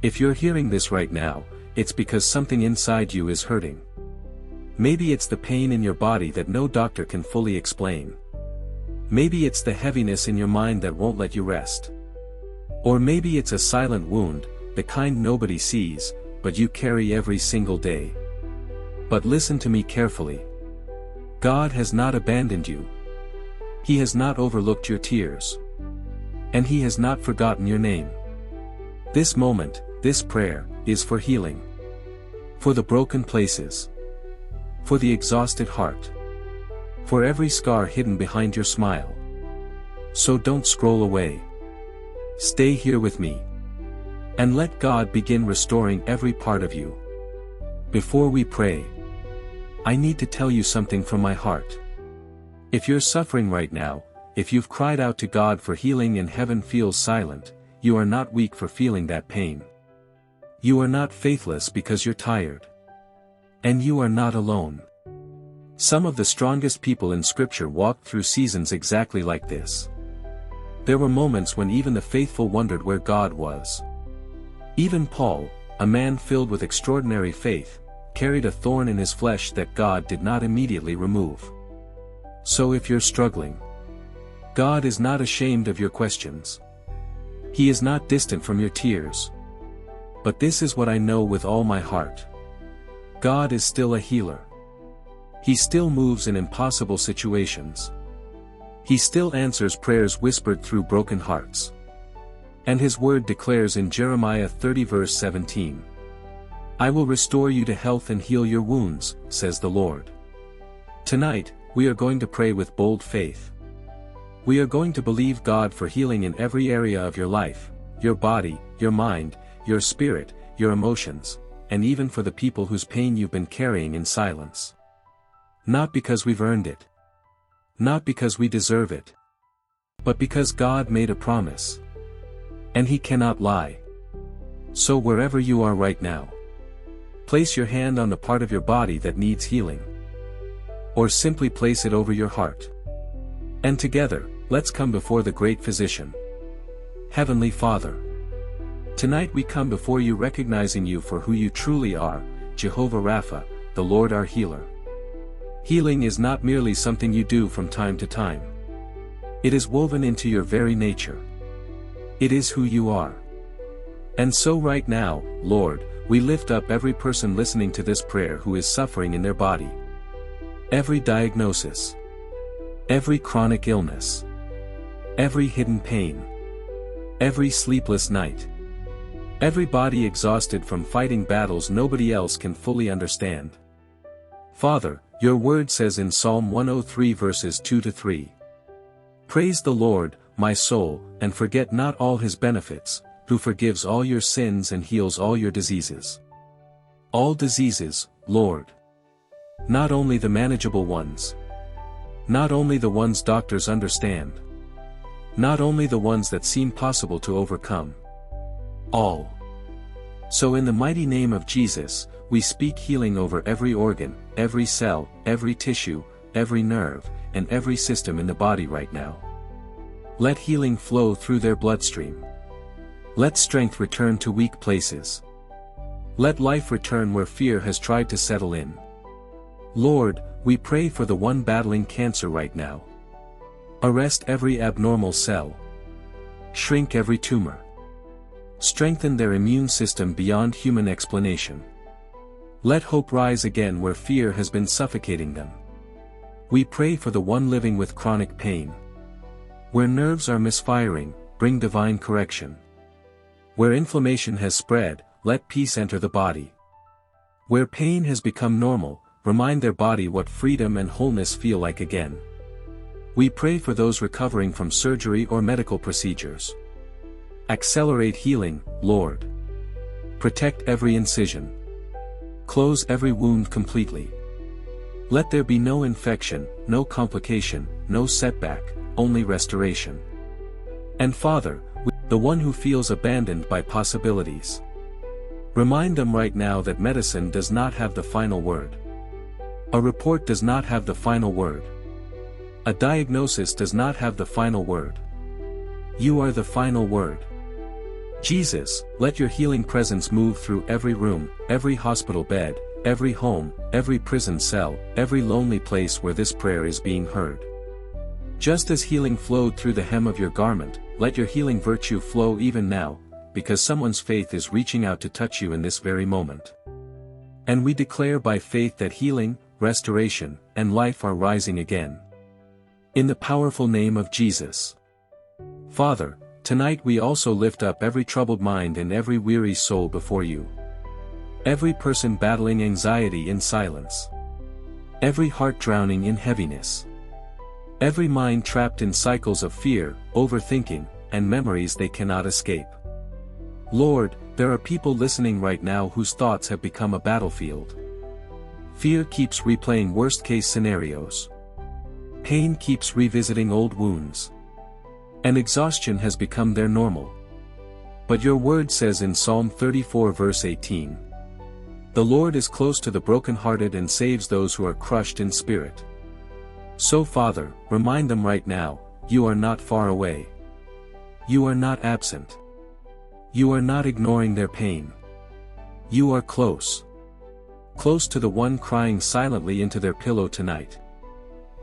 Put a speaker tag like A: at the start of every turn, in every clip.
A: If you're hearing this right now, it's because something inside you is hurting. Maybe it's the pain in your body that no doctor can fully explain. Maybe it's the heaviness in your mind that won't let you rest. Or maybe it's a silent wound, the kind nobody sees, but you carry every single day. But listen to me carefully. God has not abandoned you. He has not overlooked your tears. And He has not forgotten your name. This moment, this prayer, is for healing. For the broken places. For the exhausted heart. For every scar hidden behind your smile. So don't scroll away. Stay here with me. And let God begin restoring every part of you. Before we pray, I need to tell you something from my heart. If you're suffering right now, if you've cried out to God for healing and heaven feels silent, you are not weak for feeling that pain. You are not faithless because you're tired. And you are not alone. Some of the strongest people in Scripture walked through seasons exactly like this. There were moments when even the faithful wondered where God was. Even Paul, a man filled with extraordinary faith, carried a thorn in his flesh that God did not immediately remove. So if you're struggling, God is not ashamed of your questions. He is not distant from your tears. But this is what I know with all my heart. God is still a healer. He still moves in impossible situations. He still answers prayers whispered through broken hearts. And His word declares in Jeremiah 30 verse 17. I will restore you to health and heal your wounds, says the Lord. Tonight, we are going to pray with bold faith. We are going to believe God for healing in every area of your life, your body, your mind, your spirit, your emotions, and even for the people whose pain you've been carrying in silence. Not because we've earned it. Not because we deserve it. But because God made a promise. And He cannot lie. So wherever you are right now, place your hand on the part of your body that needs healing. Or simply place it over your heart. And together, let's come before the great Physician. Heavenly Father. Tonight we come before you recognizing you for who you truly are, Jehovah Rapha, the Lord our healer. Healing is not merely something you do from time to time. It is woven into your very nature. It is who you are. And so right now, Lord, we lift up every person listening to this prayer who is suffering in their body. Every diagnosis. Every chronic illness. Every hidden pain. Every sleepless night. Every body exhausted from fighting battles nobody else can fully understand. Father, your word says in Psalm 103 verses 2-3. Praise the Lord, my soul, and forget not all His benefits, who forgives all your sins and heals all your diseases. All diseases, Lord. Not only the manageable ones. Not only the ones doctors understand. Not only the ones that seem possible to overcome. All. So in the mighty name of Jesus, we speak healing over every organ, every cell, every tissue, every nerve, and every system in the body right now. Let healing flow through their bloodstream. Let strength return to weak places. Let life return where fear has tried to settle in. Lord, we pray for the one battling cancer right now. Arrest every abnormal cell. Shrink every tumor. Strengthen their immune system beyond human explanation. Let hope rise again where fear has been suffocating them. We pray for the one living with chronic pain. Where nerves are misfiring, bring divine correction. Where inflammation has spread, let peace enter the body. Where pain has become normal, remind their body what freedom and wholeness feel like again. We pray for those recovering from surgery or medical procedures. Accelerate healing, Lord. Protect every incision. Close every wound completely. Let there be no infection, no complication, no setback, only restoration. And Father, the one who feels abandoned by possibilities. Remind them right now that medicine does not have the final word. A report does not have the final word. A diagnosis does not have the final word. You are the final word. Jesus, let your healing presence move through every room, every hospital bed, every home, every prison cell, every lonely place where this prayer is being heard. Just as healing flowed through the hem of your garment, let your healing virtue flow even now, because someone's faith is reaching out to touch you in this very moment. And we declare by faith that healing, restoration, and life are rising again. In the powerful name of Jesus. Father, tonight we also lift up every troubled mind and every weary soul before you. Every person battling anxiety in silence. Every heart drowning in heaviness. Every mind trapped in cycles of fear, overthinking, and memories they cannot escape. Lord, there are people listening right now whose thoughts have become a battlefield. Fear keeps replaying worst-case scenarios. Pain keeps revisiting old wounds. And exhaustion has become their normal. But your word says in Psalm 34 verse 18, "The Lord is close to the brokenhearted and saves those who are crushed in spirit." So Father, remind them right now, you are not far away. You are not absent. You are not ignoring their pain. You are close. Close to the one crying silently into their pillow tonight.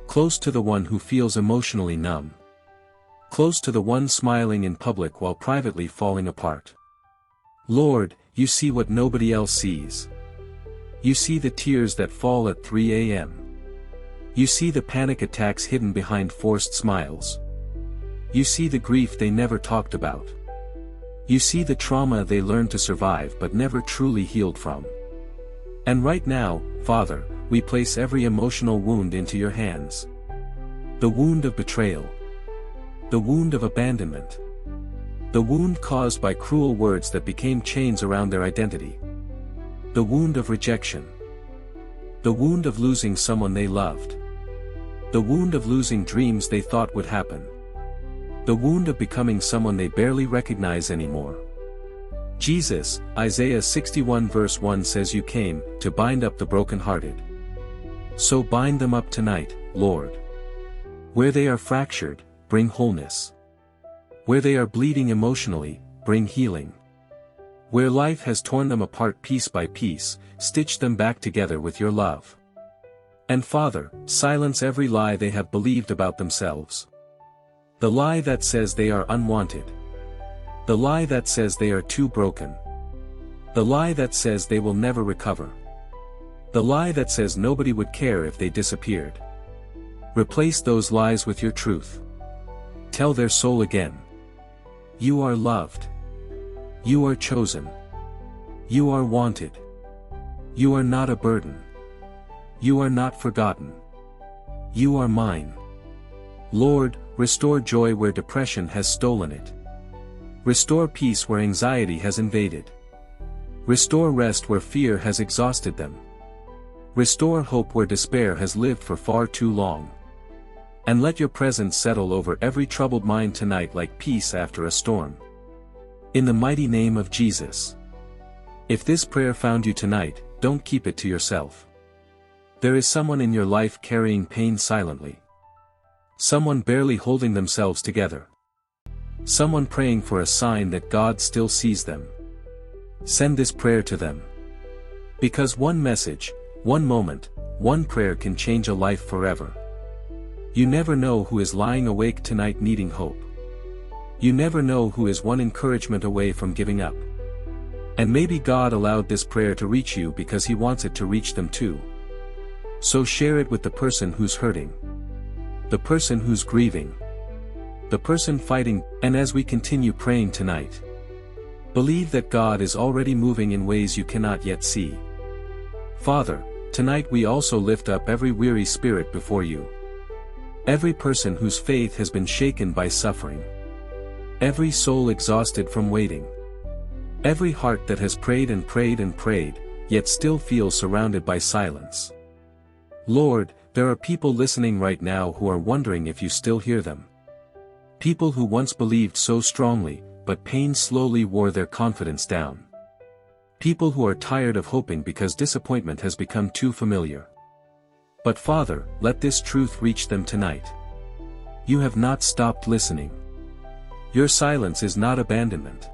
A: Close to the one who feels emotionally numb. Close to the one smiling in public while privately falling apart. Lord, you see what nobody else sees. You see the tears that fall at 3 a.m. You see the panic attacks hidden behind forced smiles. You see the grief they never talked about. You see the trauma they learned to survive but never truly healed from. And right now, Father, we place every emotional wound into your hands. The wound of betrayal. The wound of abandonment. The wound caused by cruel words that became chains around their identity. The wound of rejection. The wound of losing someone they loved. The wound of losing dreams they thought would happen. The wound of becoming someone they barely recognize anymore. Jesus, Isaiah 61 verse 1 says you came to bind up the brokenhearted. So bind them up tonight, Lord. Where they are fractured, bring wholeness. Where they are bleeding emotionally, bring healing. Where life has torn them apart piece by piece, stitch them back together with your love. And Father, silence every lie they have believed about themselves. The lie that says they are unwanted. The lie that says they are too broken. The lie that says they will never recover. The lie that says nobody would care if they disappeared. Replace those lies with your truth. Tell their soul again. You are loved. You are chosen. You are wanted. You are not a burden. You are not forgotten. You are mine. Lord, restore joy where depression has stolen it. Restore peace where anxiety has invaded. Restore rest where fear has exhausted them. Restore hope where despair has lived for far too long. And let your presence settle over every troubled mind tonight like peace after a storm. In the mighty name of Jesus. If this prayer found you tonight, don't keep it to yourself. There is someone in your life carrying pain silently. Someone barely holding themselves together. Someone praying for a sign that God still sees them. Send this prayer to them. Because one message, one moment, one prayer can change a life forever. You never know who is lying awake tonight needing hope. You never know who is one encouragement away from giving up. And maybe God allowed this prayer to reach you because He wants it to reach them too. So share it with the person who's hurting. The person who's grieving. The person fighting. And as we continue praying tonight, believe that God is already moving in ways you cannot yet see. Father, tonight we also lift up every weary spirit before you. Every person whose faith has been shaken by suffering. Every soul exhausted from waiting. Every heart that has prayed and prayed and prayed, yet still feels surrounded by silence. Lord, there are people listening right now who are wondering if you still hear them. People who once believed so strongly, but pain slowly wore their confidence down. People who are tired of hoping because disappointment has become too familiar. But Father, let this truth reach them tonight. You have not stopped listening. Your silence is not abandonment.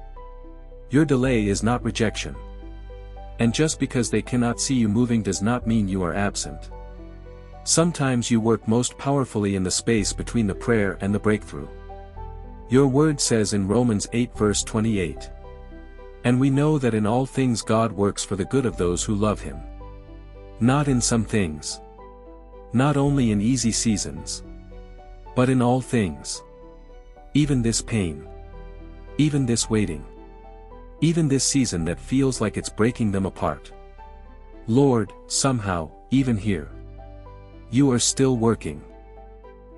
A: Your delay is not rejection. And just because they cannot see you moving does not mean you are absent. Sometimes you work most powerfully in the space between the prayer and the breakthrough. Your word says in Romans 8 verse 28. And we know that in all things God works for the good of those who love him. Not in some things. Not only in easy seasons. But in all things. Even this pain. Even this waiting. Even this season that feels like it's breaking them apart. Lord, somehow, even here, you are still working.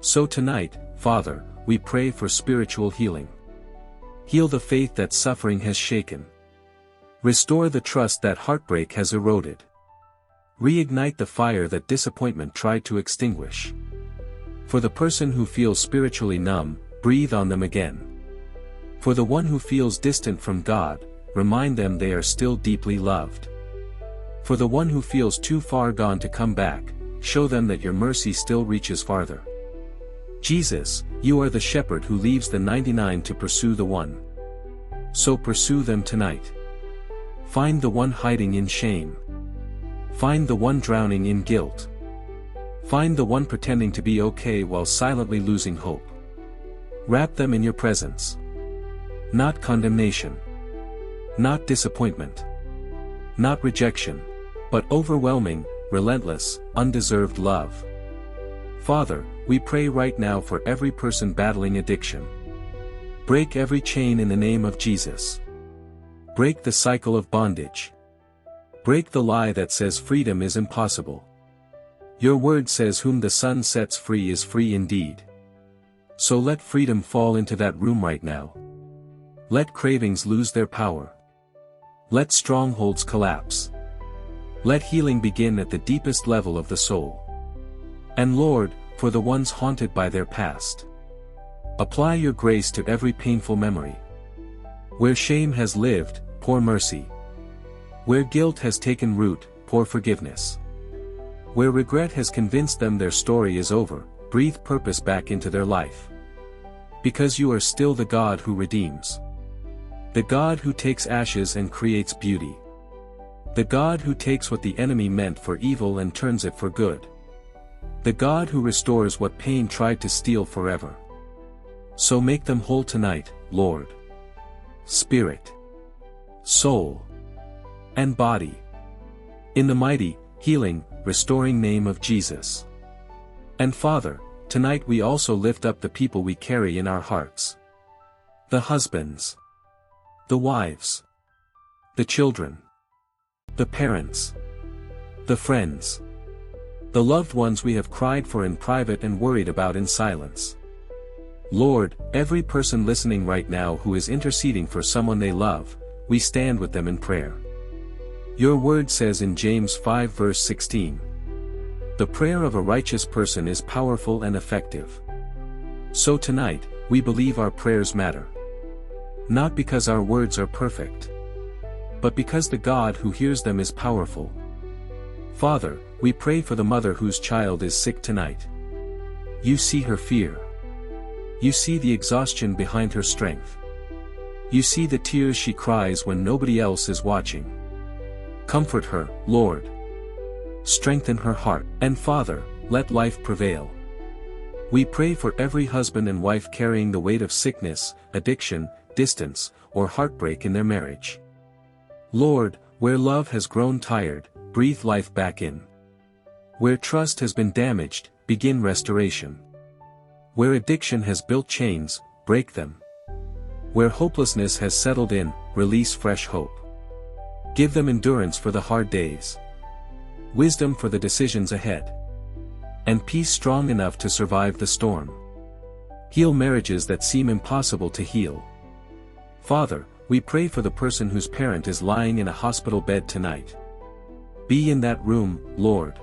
A: So tonight, Father, we pray for spiritual healing. Heal the faith that suffering has shaken. Restore the trust that heartbreak has eroded. Reignite the fire that disappointment tried to extinguish. For the person who feels spiritually numb, breathe on them again. For the one who feels distant from God, remind them they are still deeply loved. For the one who feels too far gone to come back, show them that your mercy still reaches farther. Jesus, you are the shepherd who leaves the 99 to pursue the one. So pursue them tonight. Find the one hiding in shame. Find the one drowning in guilt. Find the one pretending to be okay while silently losing hope. Wrap them in your presence. Not condemnation. Not disappointment. Not rejection. But overwhelming, relentless, undeserved love. Father, we pray right now for every person battling addiction. Break every chain in the name of Jesus. Break the cycle of bondage. Break the lie that says freedom is impossible. Your word says whom the Son sets free is free indeed. So let freedom fall into that room right now. Let cravings lose their power. Let strongholds collapse. Let healing begin at the deepest level of the soul. And Lord, for the ones haunted by their past, apply your grace to every painful memory. Where shame has lived, pour mercy. Where guilt has taken root, pour forgiveness. Where regret has convinced them their story is over, breathe purpose back into their life. Because you are still the God who redeems. The God who takes ashes and creates beauty. The God who takes what the enemy meant for evil and turns it for good. The God who restores what pain tried to steal forever. So make them whole tonight, Lord. Spirit, soul, and body. In the mighty, healing, restoring name of Jesus. And Father, tonight we also lift up the people we carry in our hearts. The husbands. The wives. The children. The parents. The friends. The loved ones we have cried for in private and worried about in silence. Lord, every person listening right now who is interceding for someone they love, we stand with them in prayer. Your word says in James 5 verse 16. The prayer of a righteous person is powerful and effective. So tonight, we believe our prayers matter. Not because our words are perfect, but because the God who hears them is powerful. Father, we pray for the mother whose child is sick tonight. You see her fear. You see the exhaustion behind her strength. You see the tears she cries when nobody else is watching. Comfort her, Lord. Strengthen her heart. And Father, let life prevail. We pray for every husband and wife carrying the weight of sickness, addiction, distance, or heartbreak in their marriage. Lord, where love has grown tired, breathe life back in. Where trust has been damaged, begin restoration. Where addiction has built chains, break them. Where hopelessness has settled in, release fresh hope. Give them endurance for the hard days. Wisdom for the decisions ahead. And peace strong enough to survive the storm. Heal marriages that seem impossible to heal. Father, we pray for the person whose parent is lying in a hospital bed tonight. Be in that room, Lord.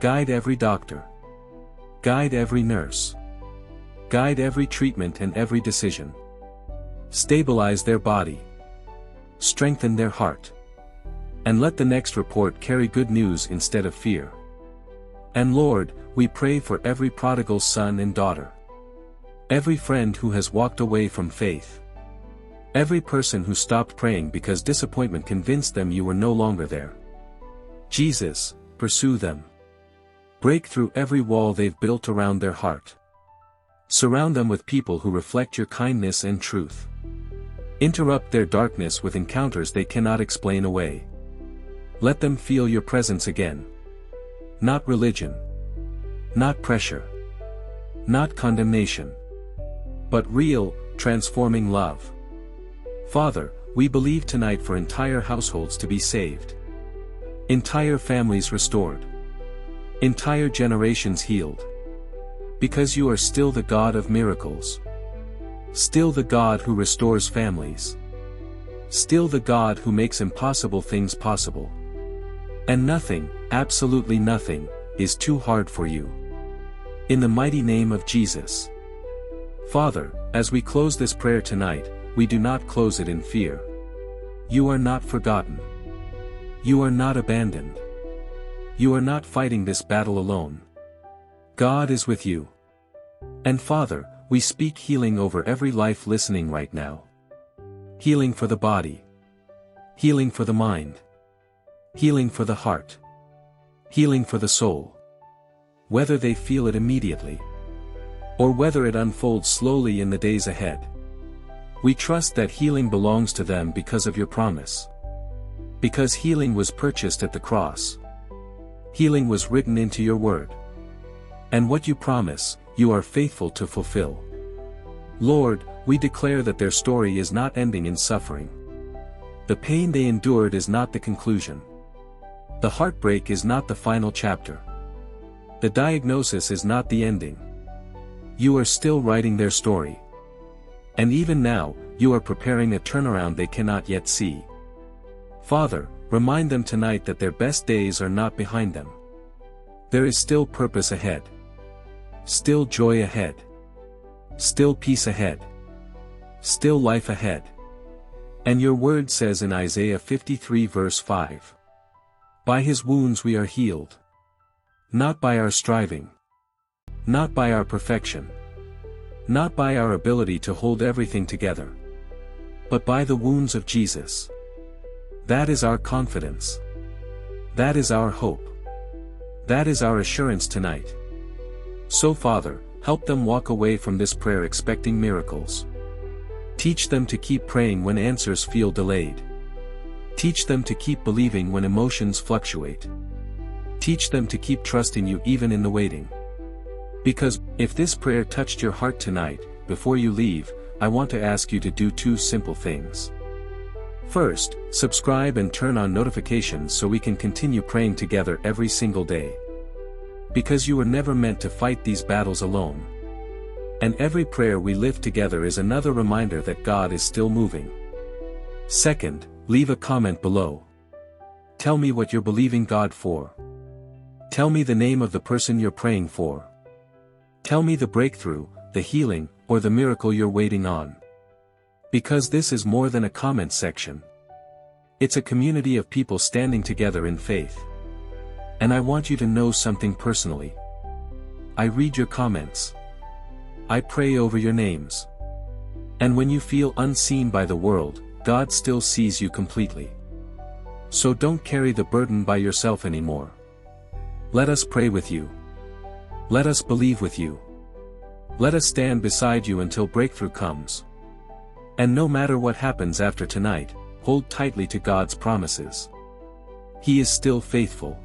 A: Guide every doctor. Guide every nurse. Guide every treatment and every decision. Stabilize their body. Strengthen their heart. And let the next report carry good news instead of fear. And Lord, we pray for every prodigal son and daughter. Every friend who has walked away from faith. Every person who stopped praying because disappointment convinced them you were no longer there. Jesus, pursue them. Break through every wall they've built around their heart. Surround them with people who reflect your kindness and truth. Interrupt their darkness with encounters they cannot explain away. Let them feel your presence again. Not religion. Not pressure. Not condemnation. But real, transforming love. Father, we believe tonight for entire households to be saved. Entire families restored. Entire generations healed. Because you are still the God of miracles. Still the God who restores families. Still the God who makes impossible things possible. And nothing, absolutely nothing, is too hard for you. In the mighty name of Jesus. Father, as we close this prayer tonight, we do not close it in fear. You are not forgotten. You are not abandoned. You are not fighting this battle alone. God is with you. And Father, we speak healing over every life listening right now. Healing for the body. Healing for the mind. Healing for the heart. Healing for the soul. Whether they feel it immediately, or whether it unfolds slowly in the days ahead. We trust that healing belongs to them because of your promise. Because healing was purchased at the cross. Healing was written into your word. And what you promise, you are faithful to fulfill. Lord, we declare that their story is not ending in suffering. The pain they endured is not the conclusion. The heartbreak is not the final chapter. The diagnosis is not the ending. You are still writing their story. And even now, you are preparing a turnaround they cannot yet see. Father, remind them tonight that their best days are not behind them. There is still purpose ahead. Still joy ahead. Still peace ahead. Still life ahead. And your word says in Isaiah 53 verse 5. By his wounds we are healed. Not by our striving. Not by our perfection. Not by our ability to hold everything together. But by the wounds of Jesus. That is our confidence. That is our hope. That is our assurance tonight. So Father, help them walk away from this prayer expecting miracles. Teach them to keep praying when answers feel delayed. Teach them to keep believing when emotions fluctuate. Teach them to keep trusting you even in the waiting. Because, if this prayer touched your heart tonight, before you leave, I want to ask you to do two simple things. First, subscribe and turn on notifications so we can continue praying together every single day. Because you were never meant to fight these battles alone. And every prayer we lift together is another reminder that God is still moving. Second, leave a comment below. Tell me what you're believing God for. Tell me the name of the person you're praying for. Tell me the breakthrough, the healing, or the miracle you're waiting on. Because this is more than a comment section. It's a community of people standing together in faith. And I want you to know something personally. I read your comments. I pray over your names. And when you feel unseen by the world, God still sees you completely. So don't carry the burden by yourself anymore. Let us pray with you. Let us believe with you. Let us stand beside you until breakthrough comes. And no matter what happens after tonight, hold tightly to God's promises. He is still faithful.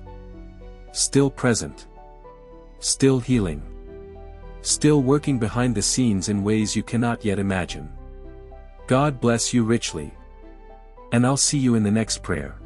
A: Still present. Still healing. Still working behind the scenes in ways you cannot yet imagine. God bless you richly. And I'll see you in the next prayer.